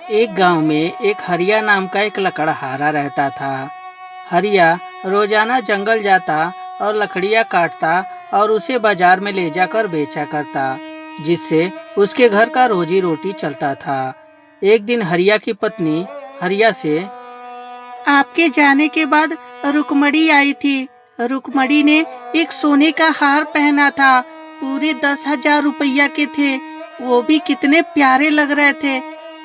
एक गांव में एक हरिया नाम का एक लकड़हारा रहता था। हरिया रोजाना जंगल जाता और लकड़ियां काटता और उसे बाजार में ले जाकर बेचा करता, जिससे उसके घर का रोजी रोटी चलता था। एक दिन हरिया की पत्नी हरिया से, आपके जाने के बाद रुकमणी आई थी। रुकमणी ने एक सोने का हार पहना था, पूरे 10,000 रुपया के थे। वो भी कितने प्यारे लग रहे थे।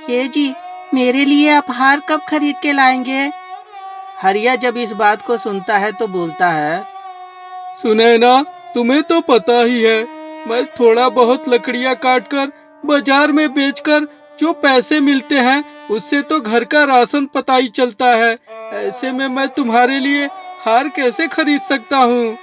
ये जी, मेरे लिए आप हार कब खरीद के लाएंगे? हरिया जब इस बात को सुनता है तो बोलता है, सुनैना, तुम्हें तो पता ही है, मैं थोड़ा बहुत लकड़ियां काटकर बाजार में बेचकर जो पैसे मिलते हैं उससे तो घर का राशन पता ही चलता है। ऐसे में मैं तुम्हारे लिए हार कैसे खरीद सकता हूँ?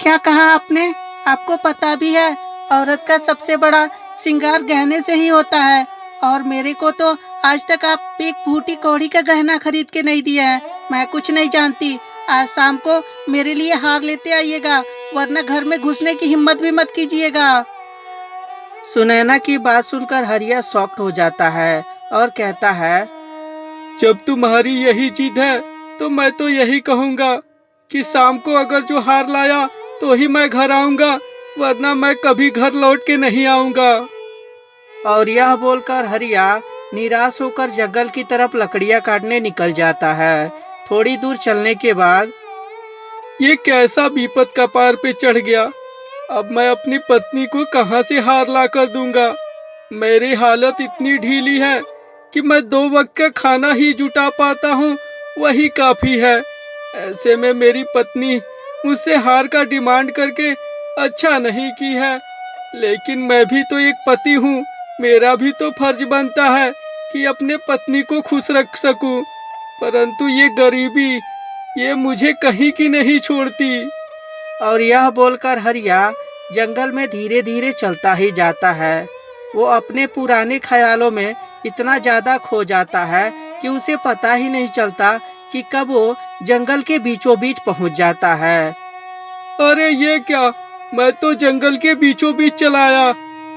क्या कहा आपने? आपको पता भी है, औरत का सबसे बड़ा श्रृंगार गहने से ही होता है। और मेरे को तो आज तक आप एक फूटी कौड़ी का गहना खरीद के नहीं दिया है। मैं कुछ नहीं जानती। आज शाम को मेरे लिए हार लेते आइएगा, वरना घर में घुसने की हिम्मत भी मत कीजिएगा। सुनैना की बात सुनकर हरिया शॉक्ड हो जाता है और कहता है, जब तुम्हारी यही जिद है तो मैं तो यही कहूँगा कि शाम को अगर जो हार लाया तो ही मैं घर आऊँगा, वरना मैं कभी घर लौट के नहीं आऊँगा। और यह बोलकर हरिया निराश होकर जंगल की तरफ लकड़ियां काटने निकल जाता है। थोड़ी दूर चलने के बाद, ये कैसा विपत कपार पे चढ़ गया। अब मैं अपनी पत्नी को कहाँ से हार ला कर दूंगा। मेरी हालत इतनी ढीली है कि मैं 2 वक्त का खाना ही जुटा पाता हूँ, वही काफी है। ऐसे में मेरी पत्नी मुझसे हार का डिमांड करके अच्छा नहीं की है, लेकिन मैं भी तो एक पति हूँ। मेरा भी तो फर्ज बनता है कि अपने पत्नी को खुश रख सकूं, परंतु ये गरीबी, ये मुझे कहीं की नहीं छोड़ती। और यह बोलकर हरिया जंगल में धीरे धीरे चलता ही जाता है। वो अपने पुराने ख्यालों में इतना ज्यादा खो जाता है कि उसे पता ही नहीं चलता कि कब वो जंगल के बीचों बीच पहुंच जाता है। अरे ये क्या, मैं तो जंगल के बीचों बीच चला आया।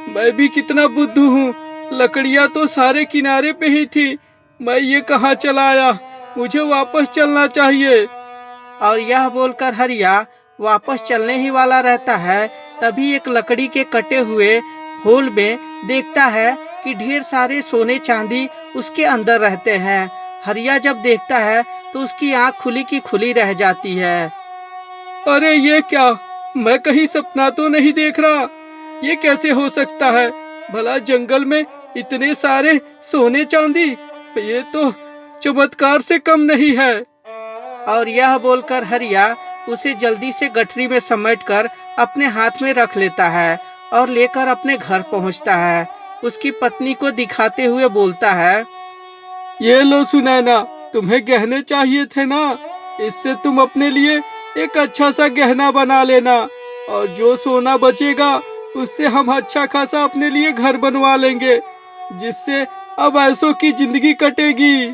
मैं भी कितना बुद्धू हूँ, लकड़ियाँ तो सारे किनारे पे ही थी। मैं ये कहाँ चला आया, मुझे वापस चलना चाहिए। और यह बोलकर हरिया वापस चलने ही वाला रहता है, तभी एक लकड़ी के कटे हुए होल में देखता है कि ढेर सारे सोने चांदी उसके अंदर रहते हैं। हरिया जब देखता है तो उसकी आंख खुली की खुली रह जाती है। अरे ये क्या, मैं कहीं सपना तो नहीं देख रहा। ये कैसे हो सकता है? भला जंगल में इतने सारे सोने चांदी, ये तो चमत्कार से कम नहीं है। और यह बोलकर हरिया उसे जल्दी से गठरी में समेटकर अपने हाथ में रख लेता है और लेकर अपने घर पहुंचता है। उसकी पत्नी को दिखाते हुए बोलता है, ये लो सुनैना, तुम्हें गहने चाहिए थे ना, इससे तुम अपने लिए एक अच्छा सा गहना बना लेना, और जो सोना बचेगा उससे हम अच्छा खासा अपने लिए घर बनवा लेंगे, जिससे अब ऐसों की जिंदगी कटेगी।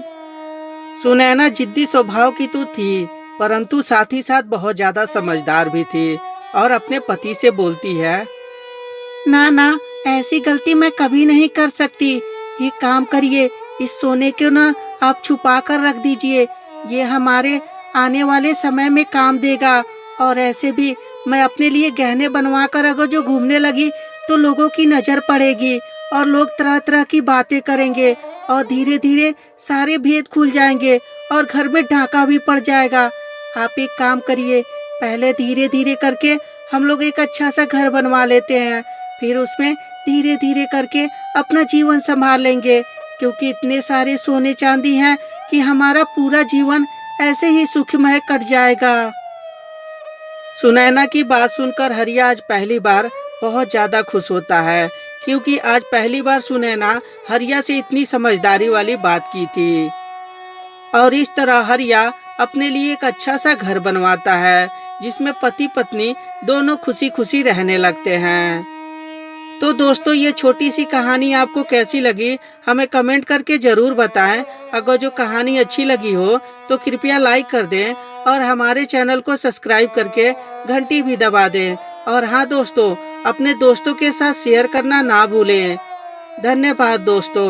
सुनैना जिद्दी स्वभाव की तो थी, परंतु साथ ही साथ बहुत ज्यादा समझदार भी थी और अपने पति से बोलती है, ना ना, ऐसी गलती मैं कभी नहीं कर सकती। ये काम करिए, इस सोने को ना आप छुपा कर रख दीजिए। ये हमारे आने वाले समय में काम देगा। और ऐसे भी मैं अपने लिए गहने बनवा कर अगर जो घूमने लगी तो लोगों की नजर पड़ेगी और लोग तरह तरह की बातें करेंगे और धीरे धीरे सारे भेद खुल जाएंगे और घर में ढाका भी पड़ जाएगा। आप एक काम करिए, पहले धीरे धीरे करके हम लोग एक अच्छा सा घर बनवा लेते हैं, फिर उसमें धीरे धीरे करके अपना जीवन संभाल लेंगे, क्योंकि इतने सारे सोने चांदी हैं कि हमारा पूरा जीवन ऐसे ही सुखमय कट जाएगा। सुनैना की बात सुनकर हरिया आज पहली बार बहुत ज्यादा खुश होता है, क्योंकि आज पहली बार सुनैना हरिया से इतनी समझदारी वाली बात की थी। और इस तरह हरिया अपने लिए एक अच्छा सा घर बनवाता है, जिसमें पति पत्नी दोनों खुशी खुशी रहने लगते हैं। तो दोस्तों, ये छोटी सी कहानी आपको कैसी लगी हमें कमेंट करके जरूर बताएं। अगर जो कहानी अच्छी लगी हो तो कृपया लाइक कर दें और हमारे चैनल को सब्सक्राइब करके घंटी भी दबा दें। और हाँ दोस्तों, अपने दोस्तों के साथ शेयर करना ना भूलें। धन्यवाद दोस्तों।